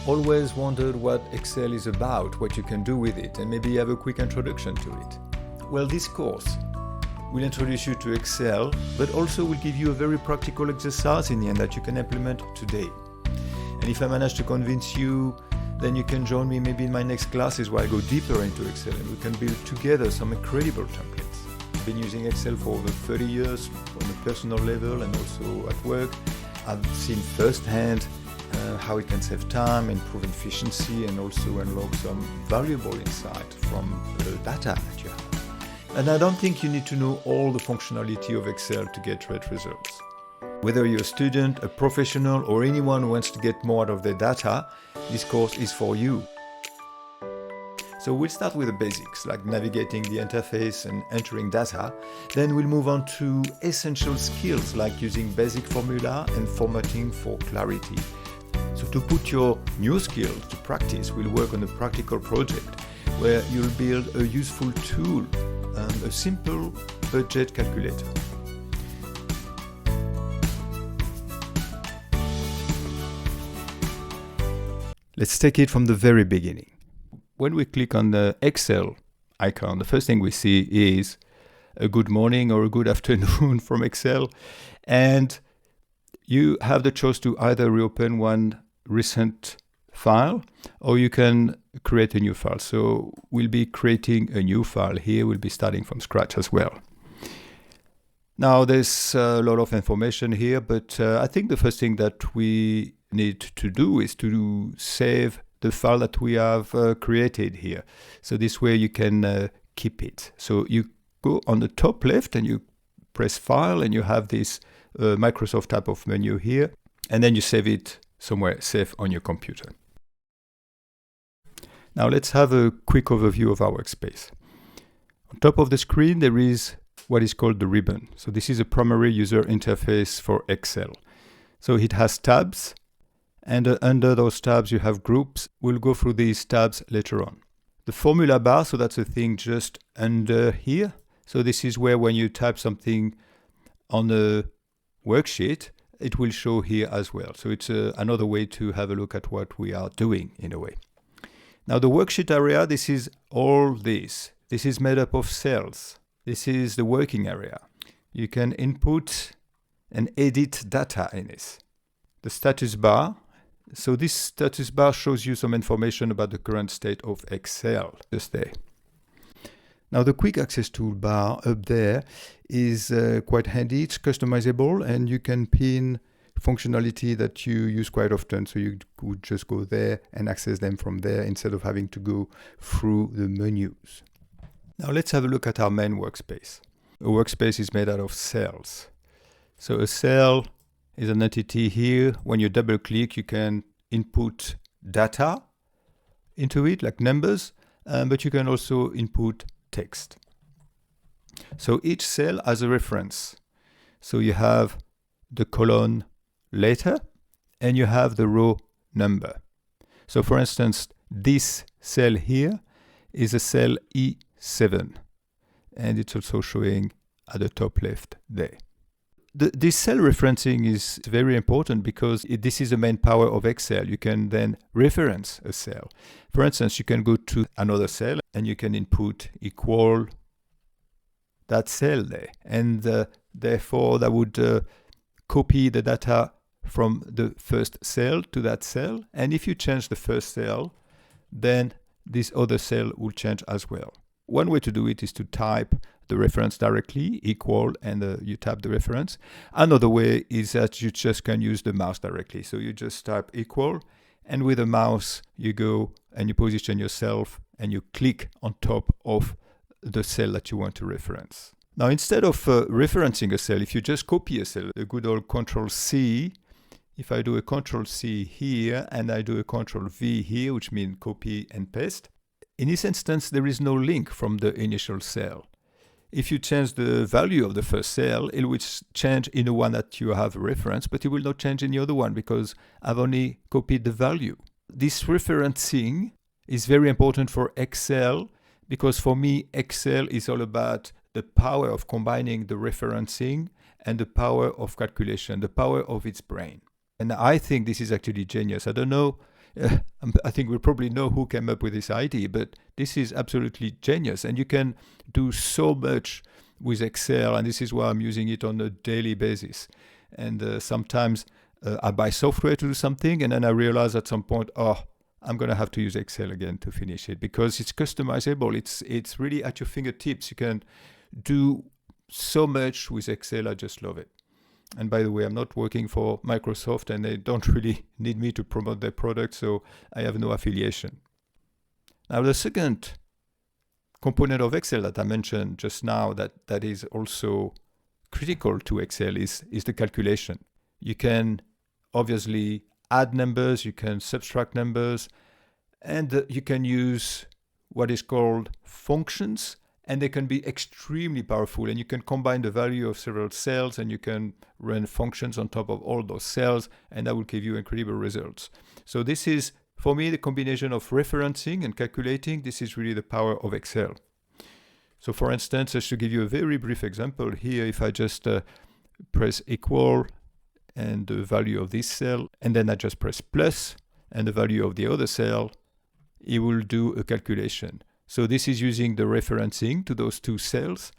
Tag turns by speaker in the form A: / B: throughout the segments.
A: always wondered what Excel is about, what you can do with it, and maybe have a quick introduction to it? Well, this course will introduce you to Excel, but also will give you a very practical exercise in the end that you can implement today. And if I manage to convince you, then you can join me maybe in my next classes where I go deeper into Excel and we can build together some incredible templates. I've been using Excel for over 30 years on a personal level and also at work. I've seen firsthand how it can save time, improve efficiency, and also unlock some valuable insight from the data that you have. And I don't think you need to know all the functionality of Excel to get great results. Whether you're a student, a professional, or anyone who wants to get more out of their data, this course is for you. So we'll start with the basics, like navigating the interface and entering data. Then we'll move on to essential skills, like using basic formula and formatting for clarity. So to put your new skills to practice, we'll work on a practical project where you'll build a useful tool and a simple budget calculator. Let's take it from the very beginning. When we click on the Excel icon, the first thing we see is a good morning or a good afternoon from Excel. And you have the choice to either reopen one recent file or you can create a new file. So we'll be creating a new file here. We'll be starting from scratch as well. Now there's a lot of information here, but I think the first thing that we need to do is to save the file that we have created here. So this way you can keep it. So you go on the top left and you press File and you have this Microsoft type of menu here, and then you save it somewhere safe on your computer. Now let's have a quick overview of our workspace. On top of the screen there is what is called the ribbon. So this is a primary user interface for Excel. So it has tabs, and under those tabs you have groups. We'll go through these tabs later on. The formula bar, so that's a thing just under here. So this is where when you type something on a worksheet, it will show here as well. So it's another way to have a look at what we are doing in a way. Now the worksheet area, this is all this. This is made up of cells. This is the working area. You can input and edit data in this. The status bar. So this status bar shows you some information about the current state of Excel just there. Now the quick access toolbar up there is quite handy. It's customizable and you can pin functionality that you use quite often. So you could just go there and access them from there instead of having to go through the menus. Now let's have a look at our main workspace. A workspace is made out of cells. So a cell is an entity here. When you double click, you can input data into it, like numbers, but you can also input text. So each cell has a reference. So you have the column letter and you have the row number. So for instance, this cell here is a cell E7, and it's also showing at the top left there. This cell referencing is very important because this is the main power of Excel. You can then reference a cell. For instance, you can go to another cell and you can input equal that cell there. And therefore, that would copy the data from the first cell to that cell. And if you change the first cell, then this other cell will change as well. One way to do it is to type the reference directly, equal, and you tap the reference. Another way is that you just can use the mouse directly. So you just type equal, and with the mouse, you go and you position yourself and you click on top of the cell that you want to reference. Now, instead of referencing a cell, if you just copy a cell, a good old Control-C, if I do a Control-C here and I do a Control-V here, which means copy and paste, in this instance, there is no link from the initial cell. If you change the value of the first cell, it will change in the one that you have referenced, but it will not change in the other one because I've only copied the value. This referencing is very important for Excel because for me, Excel is all about the power of combining the referencing and the power of calculation, the power of its brain. And I think this is actually genius. I don't know I think we probably know who came up with this idea, but this is absolutely genius. And you can do so much with Excel, and this is why I'm using it on a daily basis. And sometimes I buy software to do something, and then I realize at some point, oh, I'm going to have to use Excel again to finish it because it's customizable. It's really at your fingertips. You can do so much with Excel. I just love it. And by the way, I'm not working for Microsoft, and they don't really need me to promote their product, so I have no affiliation. Now, the second component of Excel that I mentioned just now that is also critical to Excel is the calculation. You can obviously add numbers, you can subtract numbers, and you can use what is called functions, and they can be extremely powerful, and you can combine the value of several cells, and you can run functions on top of all those cells, and that will give you incredible results. So this is, for me, the combination of referencing and calculating. This is really the power of Excel. So for instance, just to give you a very brief example here, if I just press equal and the value of this cell, and then I just press plus and the value of the other cell, it will do a calculation. So this is using the referencing to those two cells,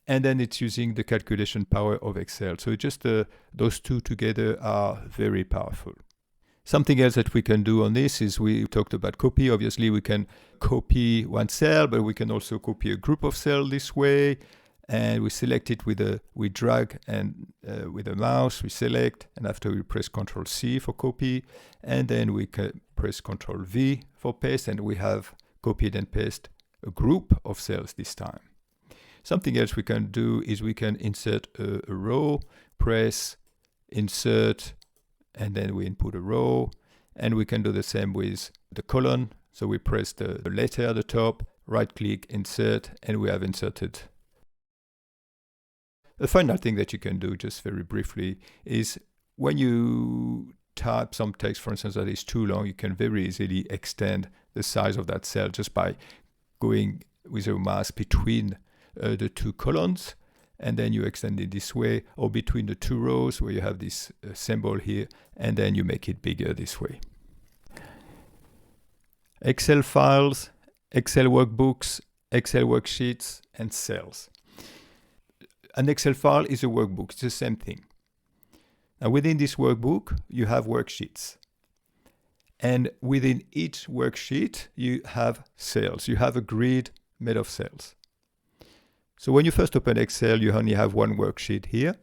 A: and then it's using the calculation power of Excel. So just those two together are very powerful. Something else that we can do on this is we talked about copy. Obviously, we can copy one cell, but we can also copy a group of cells this way. And we select it we drag, and with a mouse we select, and after we press Ctrl C for copy, and then we can press Ctrl V for paste, and we have copied and pasted a group of cells this time. Something else we can do is we can insert a row, press insert, and then we input a row, and we can do the same with the column. So we press the letter at the top, right click, insert, and we have inserted. The final thing that you can do, just very briefly, is when you type some text, for instance, that is too long, you can very easily extend the size of that cell just by going with your mouse between the two columns, and then you extend it this way, or between the two rows where you have this symbol here, and then you make it bigger this way. Excel files, Excel workbooks, Excel worksheets, and cells. An Excel file is a workbook. It's the same thing. Now, within this workbook, you have worksheets. And within each worksheet, you have cells. You have a grid made of cells. So when you first open Excel, you only have one worksheet here.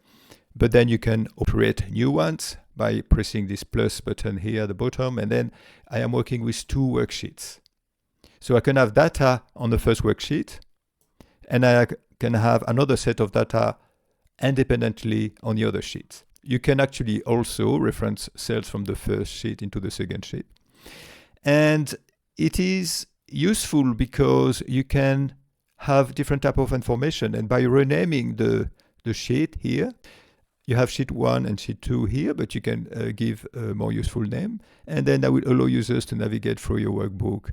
A: But then you can create new ones by pressing this plus button here at the bottom. And then I am working with two worksheets. So I can have data on the first worksheet, and I can have another set of data independently on the other sheets. You can actually also reference cells from the first sheet into the second sheet. And it is useful because you can have different type of information. And by renaming the sheet here, you have sheet 1 and sheet 2 here, but you can give a more useful name. And then that will allow users to navigate through your workbook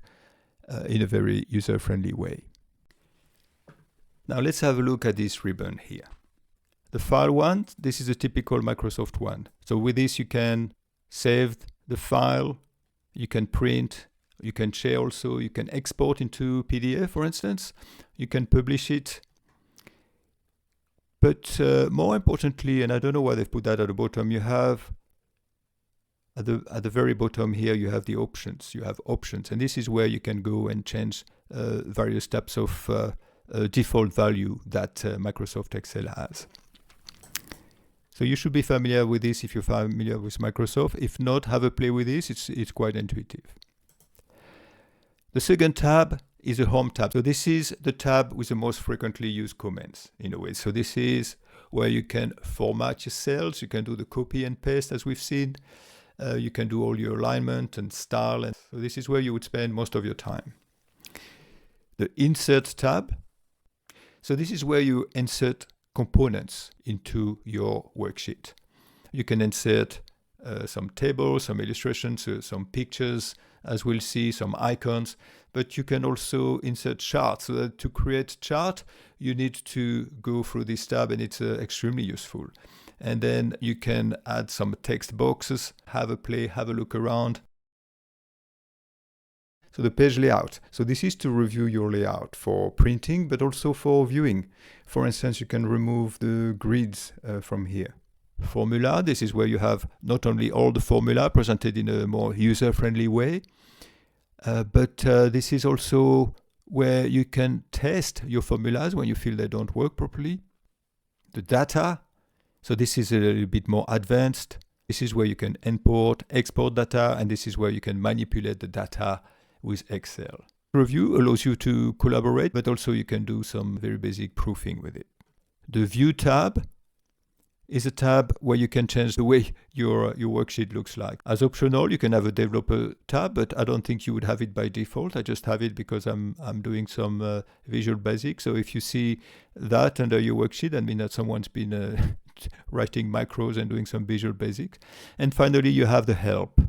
A: in a very user-friendly way. Now let's have a look at this ribbon here. The file one, this is a typical Microsoft one. So with this you can save the file, you can print, you can share also, you can export into PDF for instance, you can publish it. But more importantly, and I don't know why they've put that at the bottom, you have at the very bottom here you have the options. You have options, and this is where you can go and change various types of default value that Microsoft Excel has. So you should be familiar with this if you're familiar with Microsoft. If not, have a play with this. It's quite intuitive. The second tab is the Home tab. So this is the tab with the most frequently used comments in a way. So this is where you can format your cells. You can do the copy and paste as we've seen. You can do all your alignment and style. And so this is where you would spend most of your time. The Insert tab. So this is where you insert components into your worksheet. You can insert some tables, some illustrations, some pictures, as we'll see, some icons, but you can also insert charts. So that to create chart, you need to go through this tab, and it's extremely useful. And then you can add some text boxes, have a play, have a look around. So the page layout. So this is to review your layout for printing, but also for viewing. For instance, you can remove the grids from here. Formula, this is where you have not only all the formula presented in a more user-friendly way, but this is also where you can test your formulas when you feel they don't work properly. The data, so this is a little bit more advanced. This is where you can import, export data, and this is where you can manipulate the data with Excel. Review allows you to collaborate, but also you can do some very basic proofing with it. The View tab is a tab where you can change the way your worksheet looks like. As optional, you can have a developer tab, but I don't think you would have it by default. I just have it because I'm doing some Visual Basic. So if you see that under your worksheet, that means that someone's been writing macros and doing some Visual Basic. And finally, you have the help.